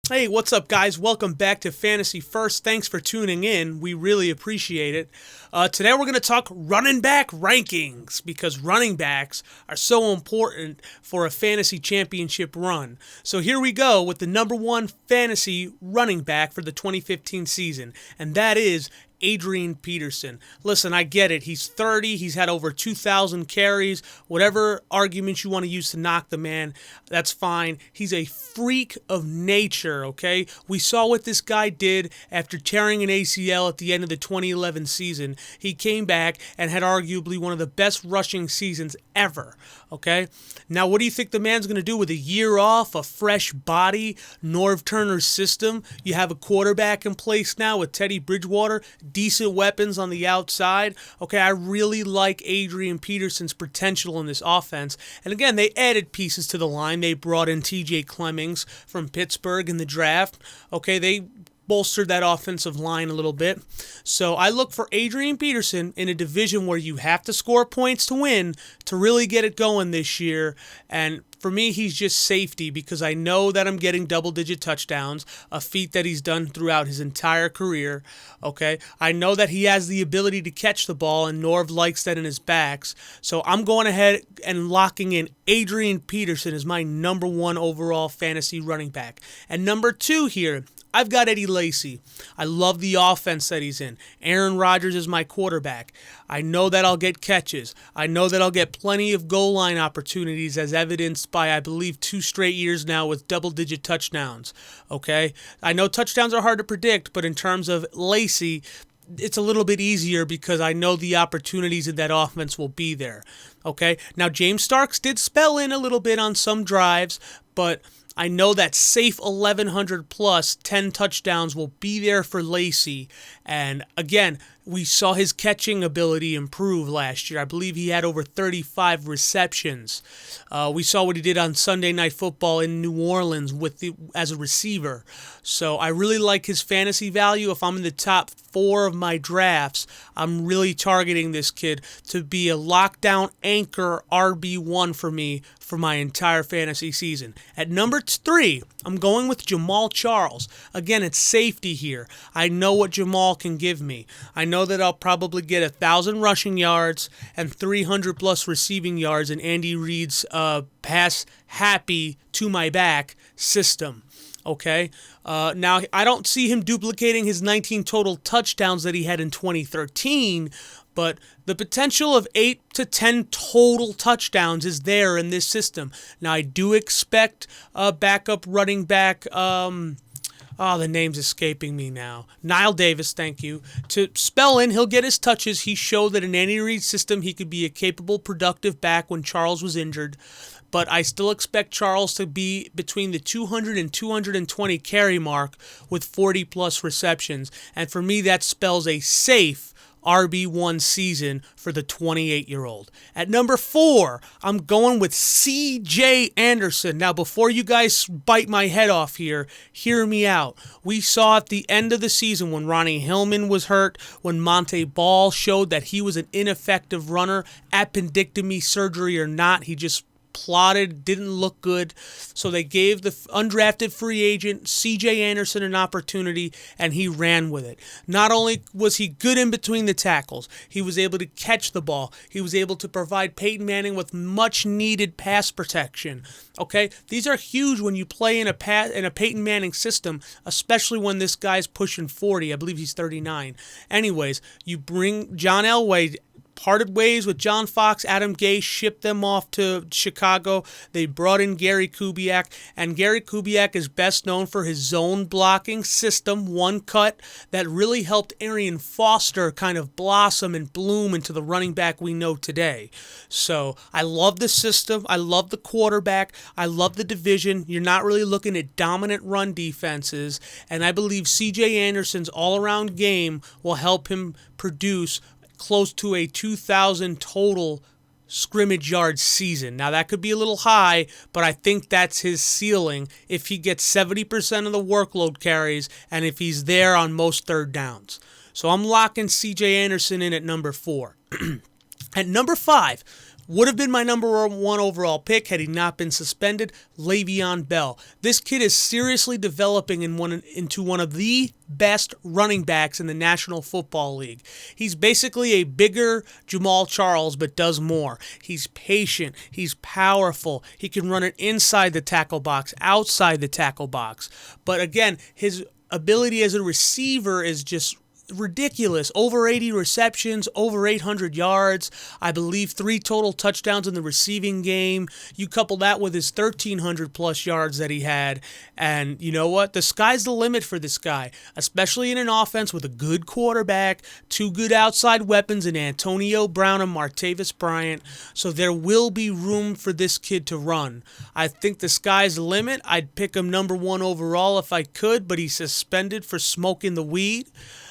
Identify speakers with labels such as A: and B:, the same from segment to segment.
A: Hey, what's up, guys? Welcome back to Fantasy First. Thanks for tuning in. We really appreciate it. Today, we're going to talk running back rankings because running backs are so important for a fantasy championship run. So, here we go with the number one fantasy running back for the 2015 season, and that is Adrian Peterson. Listen, I get it. He's 30. He's had over 2,000 carries. Whatever arguments you want to use to knock the man, that's fine. He's a freak of nature, okay? We saw what this guy did after tearing an ACL at the end of the 2011 season. He came back and had arguably one of the best rushing seasons ever, okay? Now, what do you think the man's going to do with a year off, a fresh body, Norv Turner's system? You have a quarterback in place now with Teddy Bridgewater, decent weapons on the outside. Okay, I really like Adrian Peterson's potential in this offense. And again, they added pieces to the line. They brought in TJ Clemmings from Pittsburgh in the draft. Okay, they bolstered that offensive line a little bit. So I look for Adrian Peterson in a division where you have to score points to win to really get it going this year. And for me, he's just safety because I know that I'm getting double-digit touchdowns, a feat that he's done throughout his entire career. Okay, I know that he has the ability to catch the ball, and Norv likes that in his backs. So I'm going ahead and locking in Adrian Peterson as my number one overall fantasy running back. And number two here, I've got Eddie Lacy. I love the offense that he's in. Aaron Rodgers is my quarterback. I know that I'll get catches. I know that I'll get plenty of goal line opportunities as evidenced by, I believe, 2 straight years now with double-digit touchdowns. Okay? I know touchdowns are hard to predict, but in terms of Lacy, it's a little bit easier because I know the opportunities in that offense will be there. Okay? Now, James Starks did spell in a little bit on some drives, but I know that safe 1,100 plus 10 touchdowns will be there for Lacy. And again, we saw his catching ability improve last year. I believe he had over 35 receptions. We saw what he did on Sunday Night Football in New Orleans as a receiver. So I really like his fantasy value. If I'm in the top 4 of my drafts, I'm really targeting this kid to be a lockdown anchor RB1 for me for my entire fantasy season. At number 3, I'm going with Jamal Charles. Again, it's safety here. I know what Jamal can give me. I know that I'll probably get 1,000 rushing yards and 300 plus receiving yards in Andy Reid's pass happy to my back system. Okay. Now, I don't see him duplicating his 19 total touchdowns that he had in 2013, but the potential of 8 to 10 total touchdowns is there in this system. Now, I do expect a backup running back, the name's escaping me now. Niall Davis, thank you. To spell in, he'll get his touches. He showed that in Andy Reid's system, he could be a capable, productive back when Charles was injured. But I still expect Charles to be between the 200 and 220 carry mark with 40-plus receptions. And for me, that spells a safe RB1 season for the 28-year-old. At number 4, I'm going with C.J. Anderson. Now, before you guys bite my head off here, hear me out. We saw at the end of the season when Ronnie Hillman was hurt, when Monte Ball showed that he was an ineffective runner, appendectomy surgery or not, he just plotted, didn't look good. So they gave the undrafted free agent C.J. Anderson an opportunity, and he ran with it. Not only was he good in between the tackles, he was able to catch the ball. He was able to provide Peyton Manning with much-needed pass protection. Okay, these are huge when you play in a Peyton Manning system, especially when this guy's pushing 40. I believe he's 39. Anyways, you bring John Elway, parted ways with John Fox, Adam Gase, shipped them off to Chicago. They brought in Gary Kubiak, and Gary Kubiak is best known for his zone blocking system, one cut, that really helped Arian Foster kind of blossom and bloom into the running back we know today. So I love the system. I love the quarterback. I love the division. You're not really looking at dominant run defenses, and I believe C.J. Anderson's all-around game will help him produce close to a 2,000 total scrimmage yard season. Now, that could be a little high, but I think that's his ceiling if he gets 70% of the workload carries and if he's there on most third downs. So I'm locking C.J. Anderson in at number 4. At number 5, Would have been my number 1 overall pick had he not been suspended, Le'Veon Bell. This kid is seriously developing into one of the best running backs in the National Football League. He's basically a bigger Jamal Charles, but does more. He's patient. He's powerful. He can run it inside the tackle box, outside the tackle box. But again, his ability as a receiver is just ridiculous. Over 80 receptions, over 800 yards. I believe 3 total touchdowns in the receiving game. You couple that with his 1,300 plus yards that he had, and you know what? The sky's the limit for this guy, especially in an offense with a good quarterback, 2 good outside weapons in Antonio Brown and Martavis Bryant. So there will be room for this kid to run. I think the sky's the limit. I'd pick him number 1 overall if I could, but he's suspended for smoking the weed.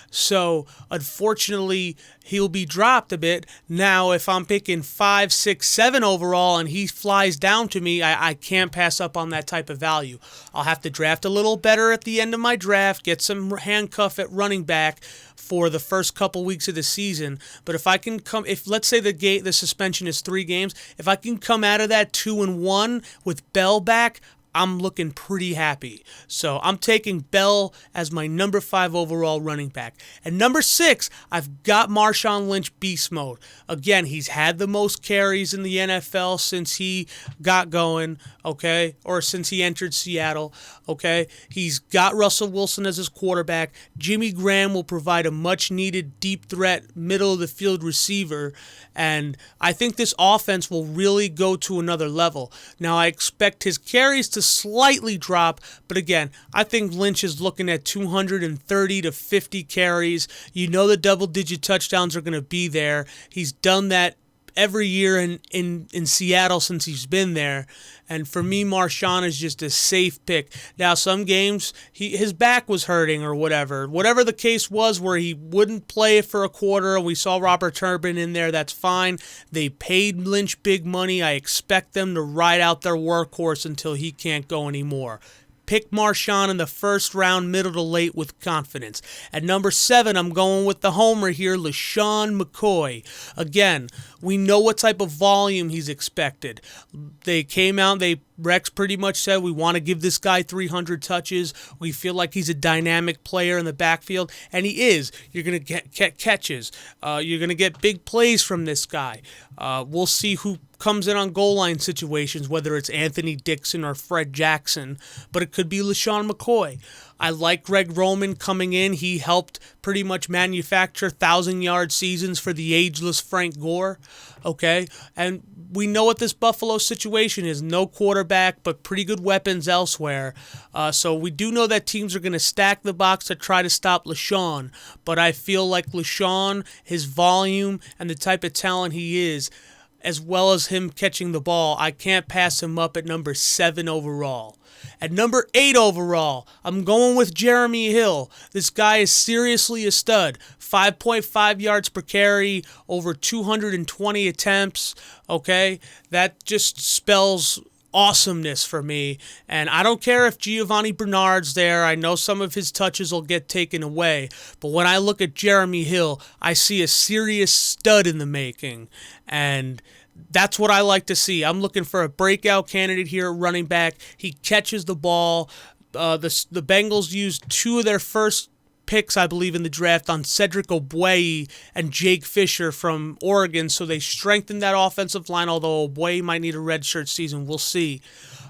A: So, unfortunately, he'll be dropped a bit. Now, if I'm picking 5, 6, 7 overall and he flies down to me, I can't pass up on that type of value. I'll have to draft a little better at the end of my draft, get some handcuff at running back for the first couple weeks of the season. But if I can let's say the suspension is 3 games, if I can come out of that 2-1 with Bell back, I'm looking pretty happy. So I'm taking Bell as my number 5 overall running back. And number 6, I've got Marshawn Lynch beast mode. Again, he's had the most carries in the NFL since he got going, okay, or since he entered Seattle, okay. He's got Russell Wilson as his quarterback. Jimmy Graham will provide a much-needed deep threat, middle-of-the-field receiver, and I think this offense will really go to another level. Now, I expect his carries to slightly drop, but again, I think Lynch is looking at 230 to 50 carries. You know the double-digit touchdowns are going to be there. He's done that every year in Seattle since he's been there. And for me, Marshawn is just a safe pick. Now, some games, his back was hurting or whatever. Whatever the case was where he wouldn't play for a quarter, we saw Robert Turbin in there, that's fine. They paid Lynch big money. I expect them to ride out their workhorse until he can't go anymore. Pick Marshawn in the first round, middle to late with confidence. At number 7, I'm going with the homer here, LeSean McCoy. Again, we know what type of volume he's expected. They came out, Rex pretty much said, we want to give this guy 300 touches. We feel like he's a dynamic player in the backfield, and he is. You're going to get catches. You're going to get big plays from this guy. We'll see who comes in on goal line situations, whether it's Anthony Dixon or Fred Jackson, but it could be LeSean McCoy. I like Greg Roman coming in. He helped pretty much manufacture 1,000-yard seasons for the ageless Frank Gore, okay? And we know what this Buffalo situation is. No quarterback, but pretty good weapons elsewhere. So we do know that teams are going to stack the box to try to stop LeSean, but I feel like LeSean, his volume, and the type of talent he is, as well as him catching the ball, I can't pass him up at number 7 overall. At number 8 overall, I'm going with Jeremy Hill. This guy is seriously a stud. 5.5 yards per carry, over 220 attempts, okay? That just spells awesomeness for me. And I don't care if Giovanni Bernard's there. I know some of his touches will get taken away. But when I look at Jeremy Hill, I see a serious stud in the making. And that's what I like to see. I'm looking for a breakout candidate here at running back. He catches the ball. The Bengals used 2 of their first picks, I believe, in the draft on Cedric Ogbuehi and Jake Fisher from Oregon, so they strengthened that offensive line, although Ogbuehi might need a redshirt season. We'll see.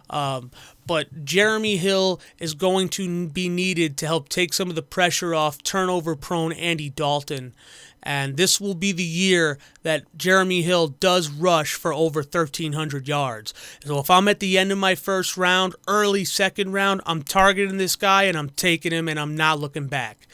A: But Jeremy Hill is going to be needed to help take some of the pressure off turnover-prone Andy Dalton. And this will be the year that Jeremy Hill does rush for over 1,300 yards. So if I'm at the end of my first round, early second round, I'm targeting this guy and I'm taking him and I'm not looking back.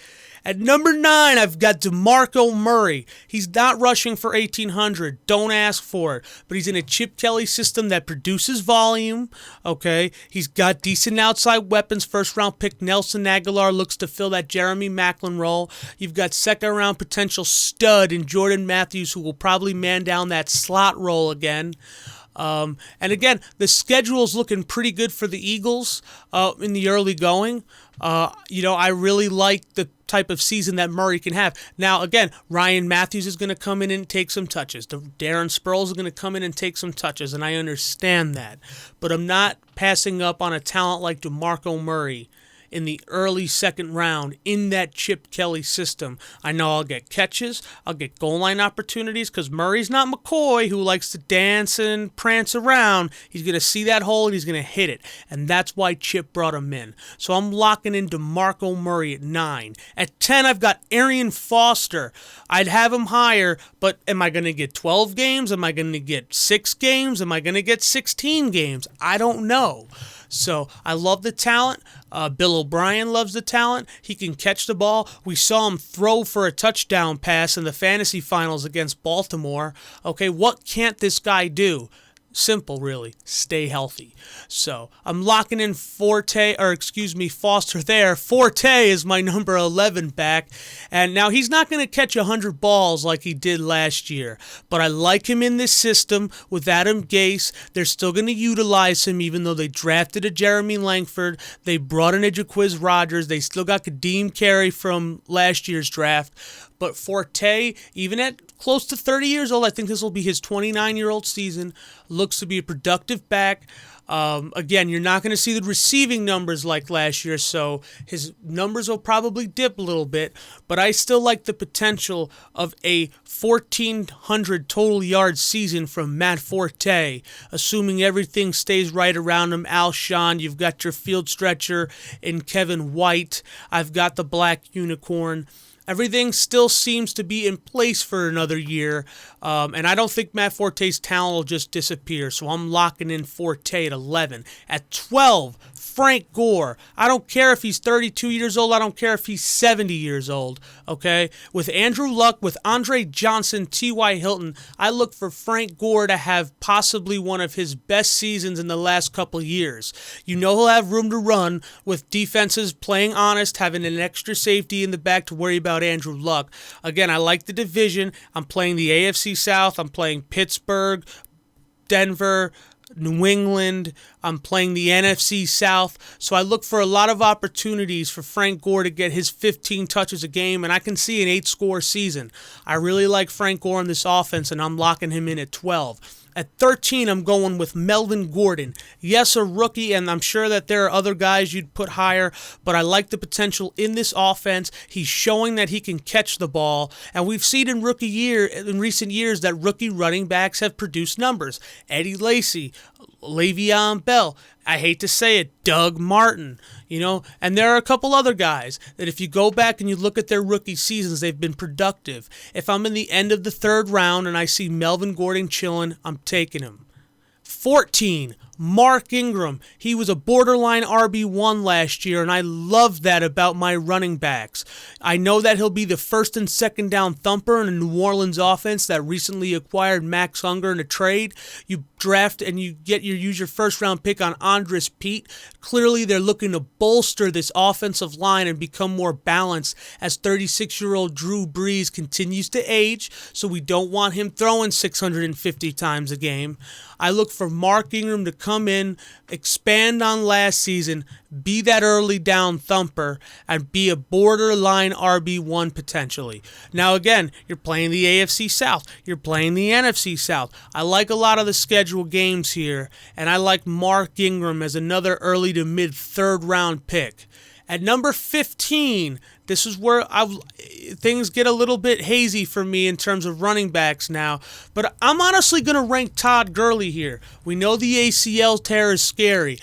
A: At number 9, I've got DeMarco Murray. He's not rushing for 1,800. Don't ask for it. But he's in a Chip Kelly system that produces volume. Okay, he's got decent outside weapons. First-round pick Nelson Aguilar looks to fill that Jeremy Maclin role. You've got second-round potential stud in Jordan Matthews, who will probably man down that slot role again. And again, the schedule is looking pretty good for the Eagles in the early going. I really like the type of season that Murray can have. Now, again, Ryan Matthews is going to come in and take some touches. Darren Sproles is going to come in and take some touches, and I understand that. But I'm not passing up on a talent like DeMarco Murray in the early second round in that Chip Kelly system. I know I'll get catches, I'll get goal line opportunities, because Murray's not McCoy, who likes to dance and prance around. He's going to see that hole and he's going to hit it, and that's why Chip brought him in. So I'm locking in DeMarco Murray at 9. At 10, I've got Arian Foster. I'd have him higher, but am I going to get 12 games? Am I going to get 6 games? Am I going to get 16 games? I don't know. So I love the talent. Bill O'Brien loves the talent. He can catch the ball. We saw him throw for a touchdown pass in the fantasy finals against Baltimore. Okay, what can't this guy do? Simple, really. Stay healthy. So I'm locking in Foster there. Forte is my number 11 back. And now he's not going to catch 100 balls like he did last year. But I like him in this system with Adam Gase. They're still going to utilize him even though they drafted a Jeremy Langford. They brought in a Jaquiz Rogers. They still got Kadeem Carey from last year's draft. But Forte, even at close to 30 years old, I think this will be his 29-year-old season, looks to be a productive back. Again, you're not going to see the receiving numbers like last year, so his numbers will probably dip a little bit, but I still like the potential of a 1,400 total yards season from Matt Forte, assuming everything stays right around him. Alshon, you've got your field stretcher in Kevin White. I've got the black unicorn. Everything still seems to be in place for another year, and I don't think Matt Forte's talent will just disappear, so I'm locking in Forte at 11. At 12, Frank Gore. I don't care if he's 32 years old. I don't care if he's 70 years old, okay? With Andrew Luck, with Andre Johnson, T.Y. Hilton, I look for Frank Gore to have possibly one of his best seasons in the last couple of years. You know he'll have room to run with defenses playing honest, having an extra safety in the back to worry about Andrew Luck. Again, I like the division. I'm playing the AFC South. I'm playing Pittsburgh, Denver, New England. I'm playing the NFC South. So I look for a lot of opportunities for Frank Gore to get his 15 touches a game, and I can see an 8-score season. I really like Frank Gore in this offense, and I'm locking him in at 12. At 13, I'm going with Melvin Gordon. Yes, a rookie, and I'm sure that there are other guys you'd put higher, but I like the potential in this offense. He's showing that he can catch the ball, and we've seen in recent years that rookie running backs have produced numbers. Eddie Lacy, Le'Veon Bell, I hate to say it, Doug Martin, and there are a couple other guys that if you go back and you look at their rookie seasons, they've been productive. If I'm in the end of the third round and I see Melvin Gordon chilling, I'm taking him. 14, Mark Ingram. He was a borderline RB1 last year, and I love that about my running backs. I know that he'll be the first and second down thumper in a New Orleans offense that recently acquired Max Unger in a trade. You draft and you use your first round pick on Andres Pete. Clearly they're looking to bolster this offensive line and become more balanced as 36-year-old Drew Brees continues to age, so we don't want him throwing 650 times a game. I look for Mark Ingram to come in, expand on last season, be that early down thumper, and be a borderline RB1 potentially. Now again, you're playing the AFC South, you're playing the NFC South. I like a lot of the scheduled games here, and I like Mark Ingram as another early to mid third round pick. At number 15, this is where things get a little bit hazy for me in terms of running backs now. But I'm honestly going to rank Todd Gurley here. We know the ACL tear is scary,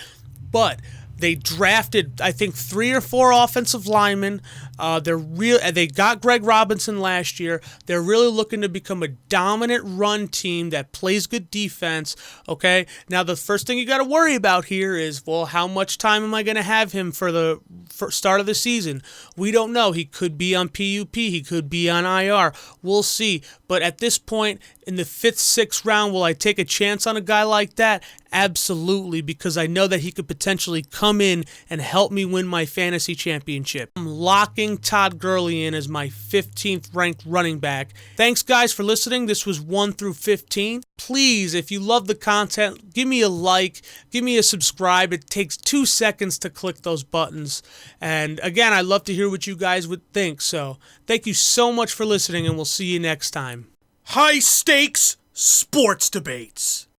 A: but they drafted, I think, 3 or 4 offensive linemen. They got Greg Robinson last year. They're really looking to become a dominant run team that plays good defense. Okay, now the first thing you got to worry about here is, well, how much time am I going to have him for the start of the season? We don't know. He could be on PUP. He could be on IR. We'll see. But at this point, in the 5th, 6th round. Will I take a chance on a guy like that? Absolutely, because I know that he could potentially come in and help me win my fantasy championship. I'm locking Todd Gurley in as my 15th ranked running back. Thanks, guys, for listening. This was 1 through 15. Please, if you love the content, give me a like, give me a subscribe. It takes 2 seconds to click those buttons. And again, I'd love to hear what you guys would think. So thank you so much for listening, and we'll see you next time.
B: High stakes sports debates.